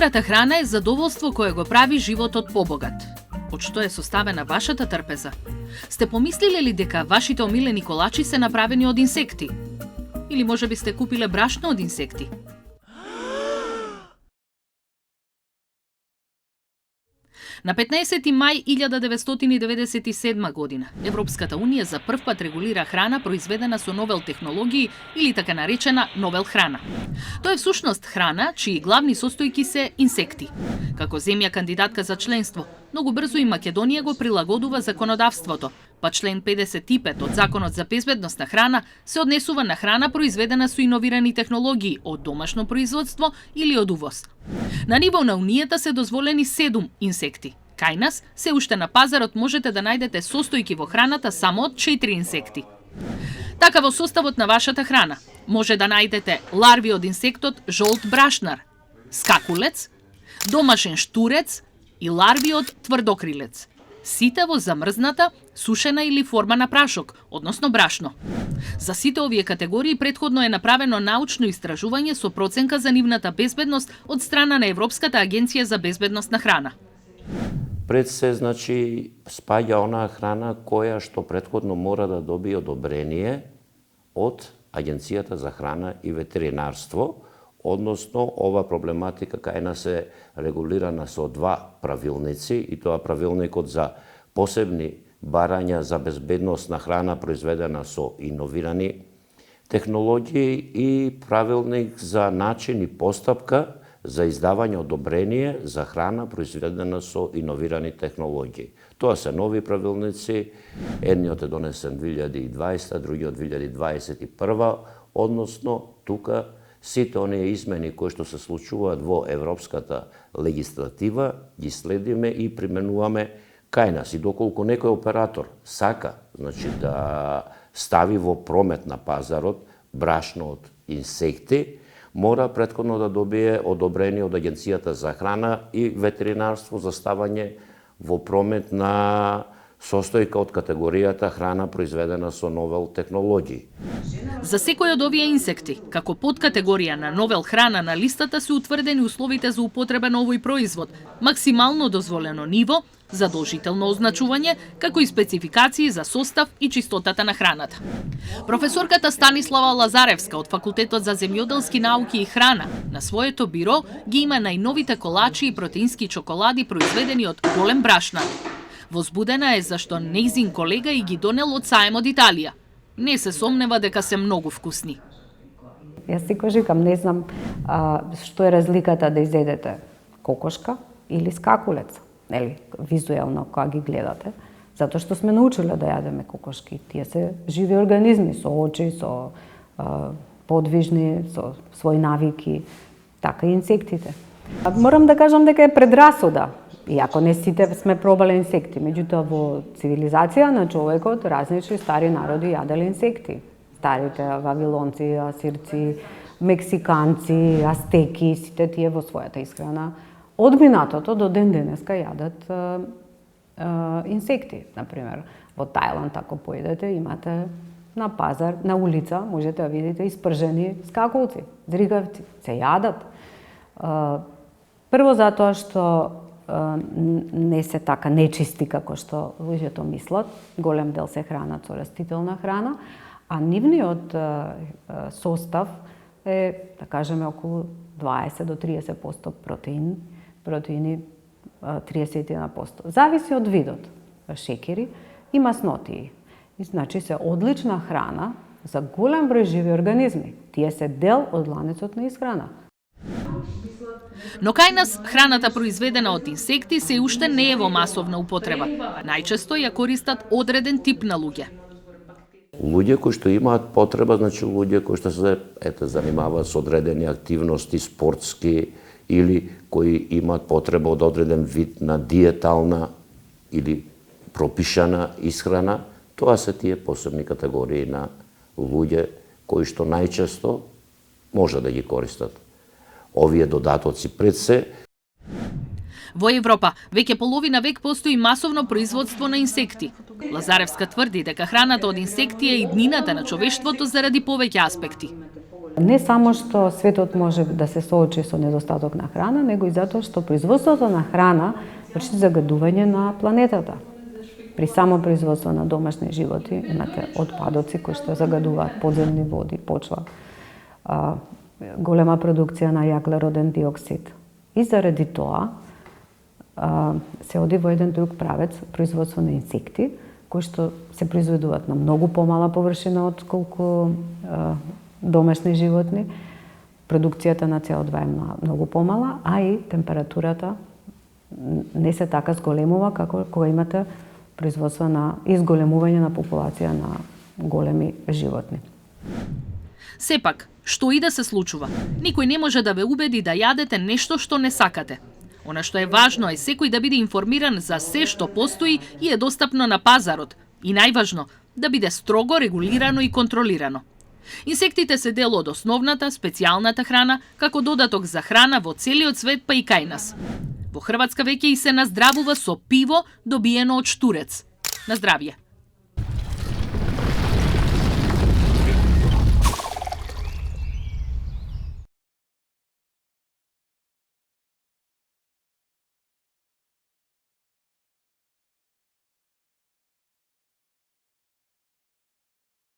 Добрата храна е задоволство кое го прави животот побогат. Од што е составена вашата трпеза? Сте помислиле ли дека вашите омилени колачи се направени од инсекти? Или можеби сте купиле брашно од инсекти? На 15 мај 1997 година Европската унија за прв пат регулира храна произведена со новел технологии или така наречена новел храна. Тоа е всушност храна чии главни состојки се инсекти. Како земја кандидатка за членство, многу брзо и Македонија го прилагодува законодавството, па член 55 од Законот за безбедност на храна се однесува на храна произведена со иновирани технологии од домашно производство или од увоз. На ниво на Унијата се дозволени 7 инсекти. Кај нас, се уште на пазарот можете да најдете состојки во храната само од 4 инсекти. Така во составот на вашата храна може да најдете ларви од инсектот жолт брашнар, скакулец, домашен штурец и ларви од тврдокрилец. Сите во замрзната, сушена или форма на прашок, односно брашно. За сите овие категории претходно е направено научно истражување со проценка за нивната безбедност од страна на Европската агенција за безбедност на храна. Пред се, значи, спаѓа онаа храна која што претходно мора да добие одобрение од Агенцијата за храна и ветеринарство, односно ова проблематика кај нас е регулирана со 2 правилници, и тоа правилникот за посебни барања за безбедност на храна произведена со иновирани технологии и правилник за начин и постапка за издавање одобрение за храна произведена со иновирани технологии. Тоа се нови правилници, едниот е донесен 2020, другиот 2021, односно тука сите оние измени кои што се случуваат во европската легислатива ги следиме и применуваме кај нас. И доколку некој оператор сака, значи, да стави во промет на пазарот брашно од инсекти, мора претходно да добие одобрение од Агенцијата за храна и ветеринарство за ставање во промет на состојка од категоријата храна произведена со новел технологии. За секој од овие инсекти, како подкатегорија на новел храна на листата се утврдени условите за употреба на овој производ, максимално дозволено ниво, задолжително означување, како и спецификации за состав и чистотата на храната. Професорката Станислава Лазаревска од Факултетот за земјоделски науки и храна на своето биро ги има најновите колачи и протеински чоколади произведени од голем брашнар. Возбудена е зашто нејзин колега и ги донел од саем од Италија. Не се сомнева дека се многу вкусни. Јас секогаш викам, не знам што е разликата да изедете кокошка или скакулец, нели, визуелно кога ги гледате, затоа што сме научиле да јадеме кокошки. Тие се живи организми со очи, со подвижни, со своји навики, така и инсектите. Морам да кажам дека е предрасуда. Иако не сите сме пробале инсекти, меѓутоа во цивилизација на човекот различни стари народи јаделе инсекти. Старите вавилонци, асирци, мексиканци, астеки, сите тие во својата исхрана од минатото до ден денеска јадат инсекти. Например, во Тајланд, ако поедете, имате на пазар, на улица, можете да видите испржени скакулци, дригавци, се јадат. Прво затоа што не се така нечисти како што луѓето мислат. Голем дел се хранат со растителна храна, а нивниот состав е, да кажеме, околу 20 до 30% протеини 31%. Зависи од видот шеќери и маснотии. И значи се одлична храна за голем број живи организми. Тие се дел од ланецот на исхрана. Но кај нас храната произведена од инсекти се уште не е во масовна употреба. Најчесто ја користат одреден тип на луѓе. Луѓе кои што имаат потреба, значи луѓе кои што се занимаваат со одредени активности спортски или кои имаат потреба од одреден вид на диетална или пропишана исхрана, тоа се тие посебни категории на луѓе кои што најчесто може да ги користат овие додатоци. Пред се Во Европа веќе половина век постои масовно производство на инсекти. Лазаревска тврди дека храната од инсекти е иднината на човештвото заради повеќе аспекти. Не само што светот може да се соочи со недостаток на храна, него и затоа што производството на храна врши загадување на планетата. При само производство на домашни животи имате отпадоци кои што загадуваат подземни води, почва, голема продукција на јаглероден диоксид. И заради тоа се оди во еден друг правец, производство на инсекти, кои што се произведуваат на многу помала површина од колку домашни животни. Продукцијата на CO2 е многу помала, а и температурата не се така зголемува како кога имате производство на изголемување на популација на големи животни. Сепак, што и да се случува, никој не може да ве убеди да јадете нешто што не сакате. Она што е важно е секој да биде информиран за се што постои и е достапно на пазарот. И најважно, да биде строго регулирано и контролирано. Инсектите се дел од основната, специјалната храна, како додаток за храна во целиот свет, па и кај нас. Во Хрватска веќе и се наздравува со пиво добиено од штурец. На здравје!